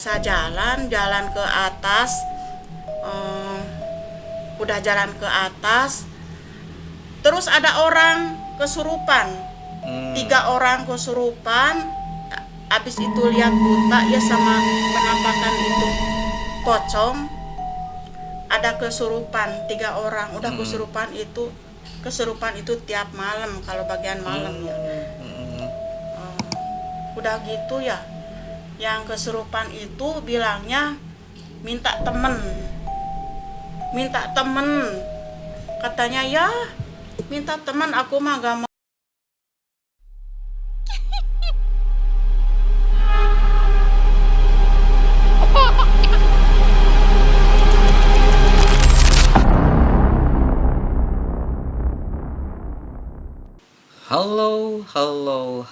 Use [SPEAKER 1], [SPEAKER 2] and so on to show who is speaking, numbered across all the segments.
[SPEAKER 1] Saya jalan ke atas, udah jalan ke atas, terus ada orang kesurupan, 3 orang kesurupan, abis itu lihat buta ya sama penampakan itu pocong, ada kesurupan 3 orang, udah kesurupan itu tiap malam kalau bagian malam ya. Udah gitu ya, yang kesurupan itu bilangnya minta temen, katanya ya minta teman, aku mah gak mau.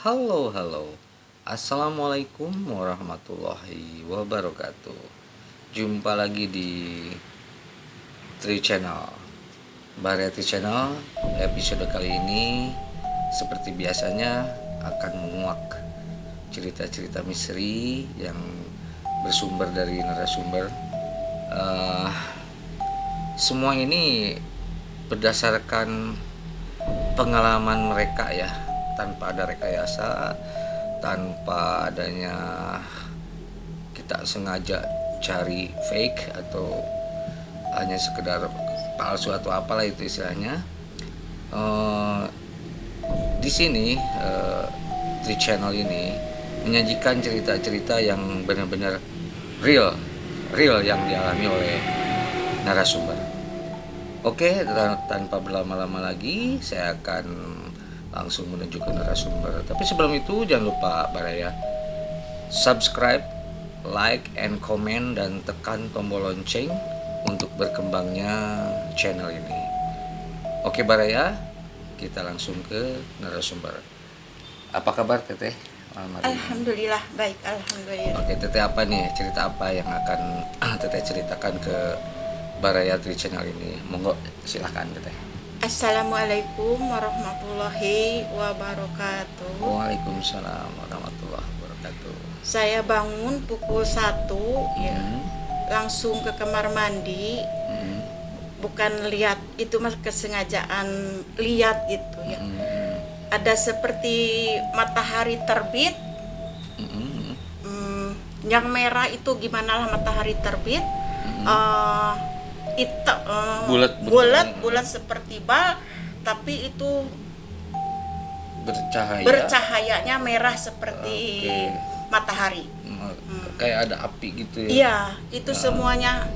[SPEAKER 2] Halo. Assalamualaikum warahmatullahi wabarakatuh. Jumpa lagi di Tri Channel, Variety Channel. Episode kali ini seperti biasanya akan menguak cerita-cerita misteri yang bersumber dari narasumber. Semua ini berdasarkan pengalaman mereka ya, tanpa ada rekayasa, tanpa adanya kita sengaja cari fake atau hanya sekedar palsu atau apalah itu istilahnya. Di sini Tri Channel ini menyajikan cerita-cerita yang benar-benar real yang dialami oleh narasumber. Oke, tanpa berlama-lama lagi, saya akan langsung menuju ke narasumber. Tapi sebelum itu jangan lupa Baraya subscribe, like, and comment, dan tekan tombol lonceng untuk berkembangnya channel ini. Oke Baraya, kita langsung ke narasumber. Apa kabar Teteh?
[SPEAKER 1] Alhamdulillah baik, alhamdulillah.
[SPEAKER 2] Oke Teteh, apa nih cerita apa yang akan Teteh ceritakan ke Baraya Tri Channel ini? Monggo silakan Teteh.
[SPEAKER 1] Assalamualaikum warahmatullahi wabarakatuh.
[SPEAKER 2] Waalaikumsalam warahmatullahi wabarakatuh.
[SPEAKER 1] Saya bangun pukul 1 ya, langsung ke kamar mandi. Bukan lihat, itu mas kesengajaan lihat itu ya. Ada seperti matahari terbit. Yang merah itu gimana lah matahari terbit. Bulat seperti bal, tapi itu bercahayanya merah seperti matahari.
[SPEAKER 2] Kayak ada api gitu ya.
[SPEAKER 1] Iya, itu semuanya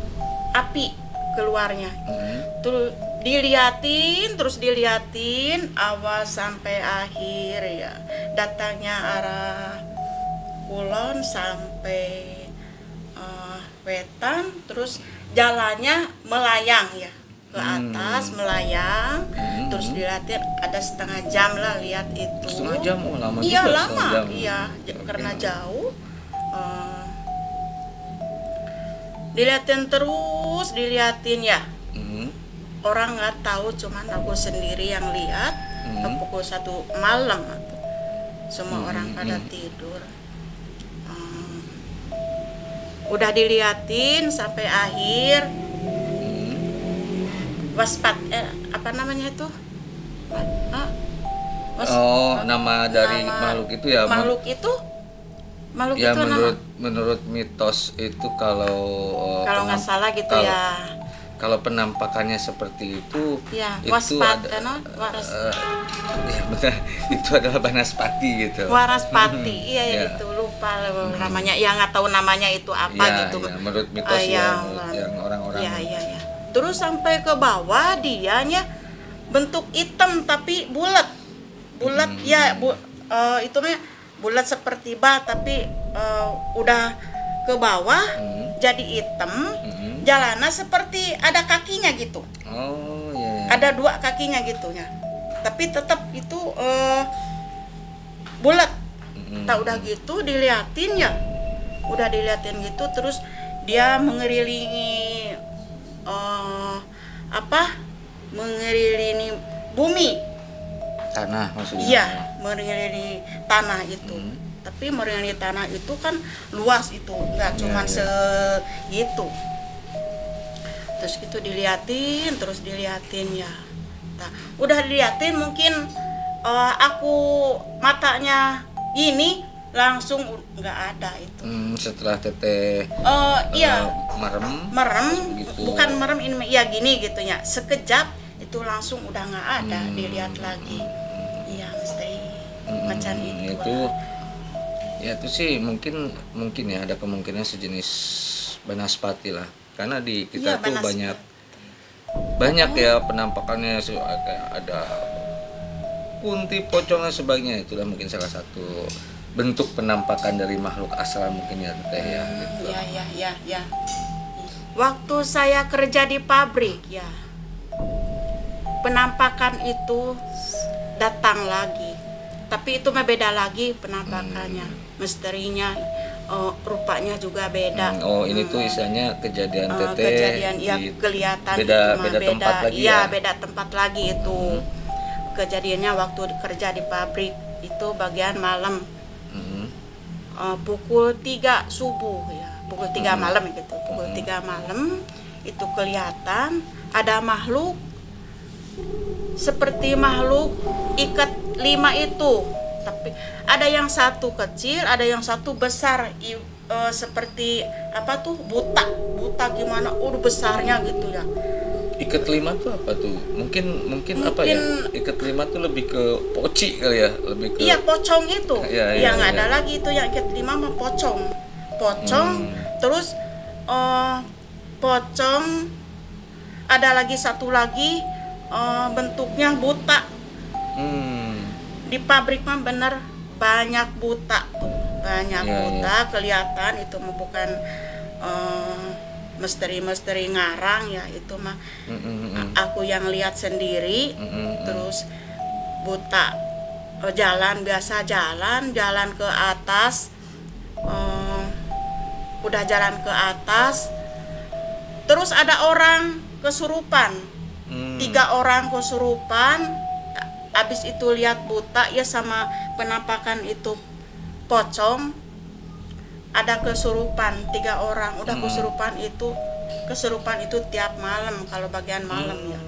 [SPEAKER 1] api keluarnya. Terus diliatin awal sampai akhir ya. Datangnya arah kulon sampai wetan, terus jalannya melayang ya, ke atas melayang. Terus dilihatin ada setengah jam lah lihat itu.
[SPEAKER 2] Setengah jam? Oh, lama
[SPEAKER 1] iya
[SPEAKER 2] juga.
[SPEAKER 1] Lama iya, karena jauh. Diliatin ya. Orang nggak tahu, cuman aku sendiri yang lihat. Pukul 1 malam atau semua orang pada tidur. Udah diliatin sampai akhir. Apa namanya itu?
[SPEAKER 2] Nama dari makhluk itu ya.
[SPEAKER 1] Makhluk itu
[SPEAKER 2] ya, menurut mitos itu kalau
[SPEAKER 1] nggak salah gitu ya.
[SPEAKER 2] Kalau penampakannya seperti itu,
[SPEAKER 1] ya,
[SPEAKER 2] itu ada, ya benar, itu adalah Banaspati gitu.
[SPEAKER 1] Waraspati, iya itu lupa namanya, ya nggak tahu namanya itu apa gitu.
[SPEAKER 2] Ya, menurut mitos yang orang-orang.
[SPEAKER 1] Ya. Terus sampai ke bawah dianya bentuk hitam tapi bulat ya, itu mah bulat seperti bal tapi udah ke bawah jadi hitam. Jalannya seperti ada kakinya gitu. Ada 2 kakinya gitunya. Tapi tetap itu bulat. Tak udah gitu diliatin ya. Udah diliatin gitu, terus dia mengelilingi mengelilingi bumi.
[SPEAKER 2] Tanah maksudnya.
[SPEAKER 1] Iya, mengelilingi tanah itu. Tapi merenyali tanah itu kan luas itu, nggak cuman segitu. Terus itu diliatin ya. Nah, udah diliatin mungkin aku matanya ini langsung nggak ada itu.
[SPEAKER 2] Setelah teteh
[SPEAKER 1] Iya
[SPEAKER 2] merem
[SPEAKER 1] gitu. Bukan merem ini ya gini gitu ya, sekejap itu langsung udah nggak ada, dilihat lagi. Iya mesti macam itu.
[SPEAKER 2] Itu sih mungkin ya ada kemungkinan sejenis banaspati lah, karena di kita tuh banyak ya penampakannya, kayak ada kunti, pocong dan sebagainya. Itulah mungkin salah satu bentuk penampakan dari makhluk astral mungkin ya teh ya gitu.
[SPEAKER 1] Ya. Waktu saya kerja di pabrik ya, penampakan itu datang lagi, tapi itu mah beda lagi penampakannya, misterinya, rupanya juga beda.
[SPEAKER 2] Ini tuh istilahnya kejadian teteh
[SPEAKER 1] kejadian ya kelihatan
[SPEAKER 2] beda tempat lagi ya.
[SPEAKER 1] Beda tempat lagi itu. Kejadiannya waktu kerja di pabrik itu bagian malam. Pukul 3 subuh ya, pukul 3 malam gitu. Pukul 3 malam itu kelihatan ada makhluk seperti makhluk ikat 5 itu, tapi ada yang satu kecil, ada yang satu besar, seperti apa tuh, buta gimana, besarnya gitu ya.
[SPEAKER 2] Ikat 5 tuh apa tuh? Mungkin apa ya? Ikat 5 tuh lebih ke poci kali ya, lebih ke.
[SPEAKER 1] Iya, pocong itu. Yang
[SPEAKER 2] iya.
[SPEAKER 1] ada lagi itu yang ikat 5 mah pocong. Terus pocong, ada lagi satu lagi bentuknya buta. Di pabrik mah bener banyak buta tuh, buta. Kelihatan itu mah bukan misteri ngarang ya, itu mah aku yang lihat sendiri. Terus buta, biasa jalan ke atas, udah jalan ke atas, terus ada orang kesurupan, 3 orang kesurupan. Abis itu lihat buta ya sama penampakan itu pocong, ada kesurupan 3 orang. Udah kesurupan itu tiap malam kalau bagian malam ya.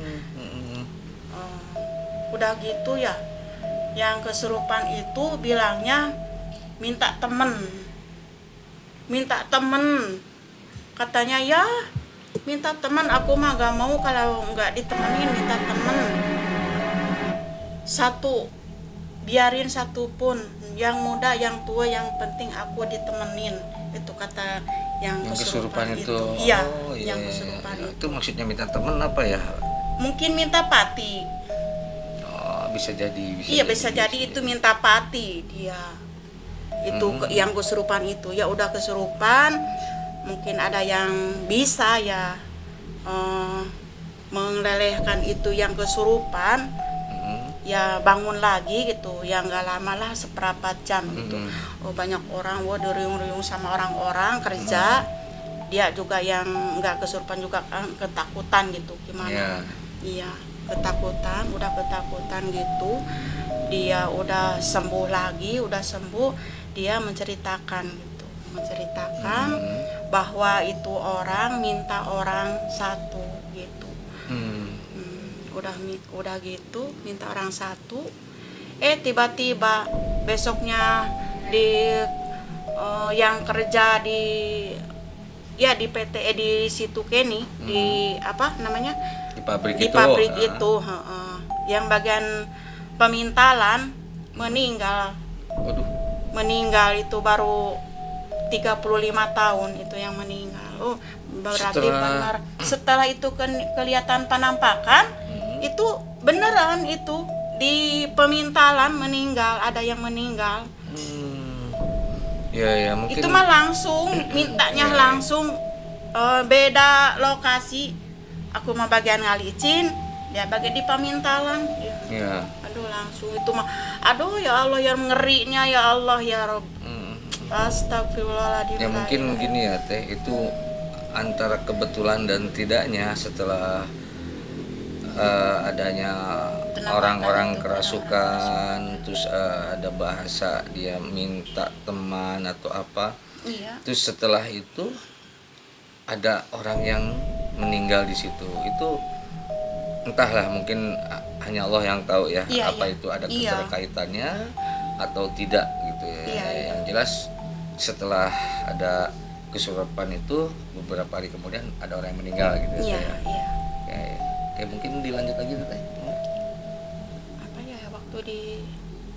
[SPEAKER 1] Udah gitu ya, yang kesurupan itu bilangnya minta temen, katanya ya minta teman. Aku mah gak mau kalau nggak ditemenin, minta temen satu, biarin satu pun, yang muda yang tua, yang penting aku ditemenin, itu kata yang kesurupan itu. Iya, yang kesurupan
[SPEAKER 2] itu maksudnya minta temen apa ya?
[SPEAKER 1] Mungkin minta pati.
[SPEAKER 2] Bisa jadi.
[SPEAKER 1] Bisa jadi itu minta pati dia. Itu yang kesurupan itu ya, udah kesurupan, mungkin ada yang bisa ya melelehkan itu yang kesurupan. Ya bangun lagi gitu, ya nggak lama lah, seperempat jam gitu. Banyak orang deriung-riung sama orang-orang kerja. Dia juga yang nggak kesurupan juga kan ketakutan gitu, gimana? Iya, ketakutan gitu. Dia udah sembuh lagi, dia menceritakan bahwa itu orang minta orang satu gitu. Udah gitu minta orang satu, tiba-tiba besoknya yang kerja di PT di situ Kenny, di apa namanya,
[SPEAKER 2] di pabrik
[SPEAKER 1] itu yang bagian pemintalan meninggal. Meninggal itu baru 35 tahun itu yang meninggal. Berarti benar setelah itu kelihatan penampakan. Itu beneran, itu di pemintalan meninggal, ada yang meninggal.
[SPEAKER 2] Ya mungkin
[SPEAKER 1] itu mah langsung mintanya langsung beda lokasi. Aku mah bagian Ngalicin, dia bagian di pemintalan ya. Aduh langsung itu mah, aduh ya Allah, yang ngerinya ya Allah ya Rob. Astagfirullahaladzim.
[SPEAKER 2] Ya mungkin gini ya teh, itu antara kebetulan dan tidaknya setelah adanya
[SPEAKER 1] Penampakan
[SPEAKER 2] orang-orang
[SPEAKER 1] itu,
[SPEAKER 2] kerasukan, terus ada bahasa dia minta teman atau apa.
[SPEAKER 1] Iya.
[SPEAKER 2] Terus setelah itu ada orang yang meninggal di situ. Itu entahlah, mungkin hanya Allah yang tahu ya,
[SPEAKER 1] Iya,
[SPEAKER 2] apa
[SPEAKER 1] iya.
[SPEAKER 2] itu ada
[SPEAKER 1] Iya.
[SPEAKER 2] keterkaitannya atau tidak gitu ya.
[SPEAKER 1] Iya, iya.
[SPEAKER 2] Yang jelas setelah ada kesurupan itu beberapa hari kemudian ada orang yang meninggal gitu
[SPEAKER 1] Iya,
[SPEAKER 2] ya.
[SPEAKER 1] iya.
[SPEAKER 2] Kayak mungkin dilanjut lagi tuh Teh.
[SPEAKER 1] Apa ya waktu di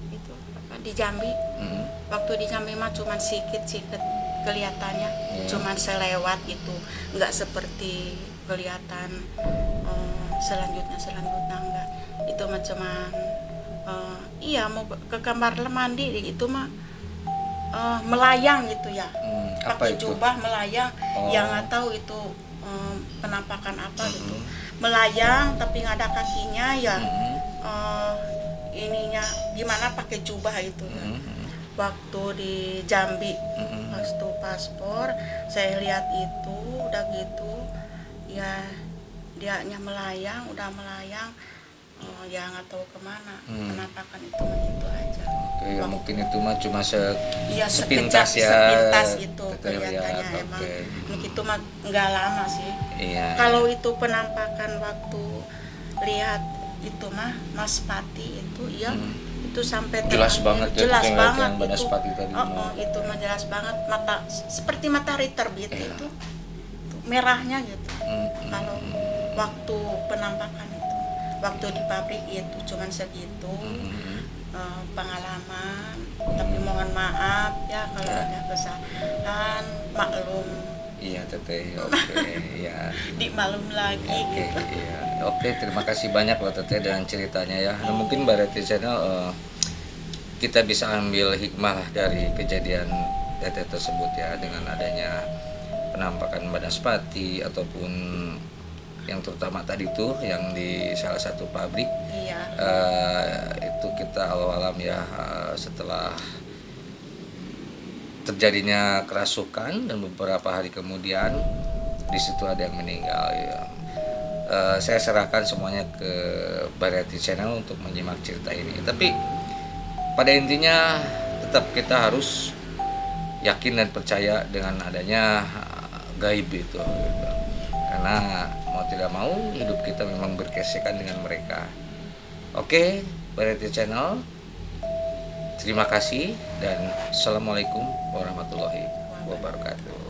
[SPEAKER 1] itu apa di Jambi.
[SPEAKER 2] Mm-mm.
[SPEAKER 1] Waktu di Jambi mah cuman sikit-sikit kelihatannya,
[SPEAKER 2] Iya.
[SPEAKER 1] cuman selewat gitu, nggak seperti kelihatan selanjutnya enggak. Itu mah cuman iya mau ke kamar mandi itu mah melayang gitu ya,
[SPEAKER 2] Apa
[SPEAKER 1] pakai
[SPEAKER 2] itu?
[SPEAKER 1] jubah melayang,
[SPEAKER 2] Oh.
[SPEAKER 1] yang nggak tahu itu penampakan apa gitu,
[SPEAKER 2] Mm-mm.
[SPEAKER 1] melayang tapi nggak ada kakinya ya.
[SPEAKER 2] Mm-mm.
[SPEAKER 1] Ininya gimana pakai jubah itu ya.
[SPEAKER 2] Mm-mm.
[SPEAKER 1] Waktu di Jambi
[SPEAKER 2] Mm-mm.
[SPEAKER 1] waktu paspor saya lihat itu udah gitu ya, dianya melayang, udah melayang, ya nggak tahu kemana. Penampakan itu mah itu aja.
[SPEAKER 2] Oke, ya mungkin itu mah cuma
[SPEAKER 1] Iya,
[SPEAKER 2] sepintas ya.
[SPEAKER 1] sepintas itu
[SPEAKER 2] Teteh lihat,
[SPEAKER 1] kelihatannya emang.
[SPEAKER 2] oke.
[SPEAKER 1] Itu mah nggak lama sih.
[SPEAKER 2] Iya.
[SPEAKER 1] Kalau itu penampakan waktu lihat itu mah Mas Pati itu ya, itu sampai
[SPEAKER 2] Jelas
[SPEAKER 1] terakhir.
[SPEAKER 2] banget ya,
[SPEAKER 1] Jelas
[SPEAKER 2] kita ngeliat
[SPEAKER 1] banget
[SPEAKER 2] yang
[SPEAKER 1] itu.
[SPEAKER 2] Banaspati tadi.
[SPEAKER 1] Itu mah jelas banget, mata seperti matahari terbit
[SPEAKER 2] Iya.
[SPEAKER 1] itu merahnya gitu.
[SPEAKER 2] Mm-mm.
[SPEAKER 1] Kalau waktu penampakan itu, waktu di pabrik itu cuman segitu.
[SPEAKER 2] Mm-mm.
[SPEAKER 1] Pengalaman, tapi mohon maaf ya kalau
[SPEAKER 2] Ya.
[SPEAKER 1] ada kesalahan, maklum,
[SPEAKER 2] Iya Teteh, oke, ya.
[SPEAKER 1] dimaklum lagi
[SPEAKER 2] Oke,
[SPEAKER 1] gitu.
[SPEAKER 2] iya. Oke, terima kasih banyak loh Teteh dengan ceritanya ya. Nah, mungkin Barati Channel kita bisa ambil hikmah lah dari kejadian Teteh tersebut ya, dengan adanya penampakan Banaspati ataupun yang terutama tadi tuh yang di salah satu pabrik.
[SPEAKER 1] Iya.
[SPEAKER 2] Itu kita alam ya, setelah terjadinya kerasukan dan beberapa hari kemudian di situ ada yang meninggal ya. Saya serahkan semuanya ke Barati Channel untuk menyimak cerita ini. Tapi pada intinya tetap kita harus yakin dan percaya dengan adanya gaib itu gitu. Karena mau tidak mau hidup kita memang bergesekan dengan mereka. Oke, Barati Channel, terima kasih dan assalamualaikum warahmatullahi wabarakatuh.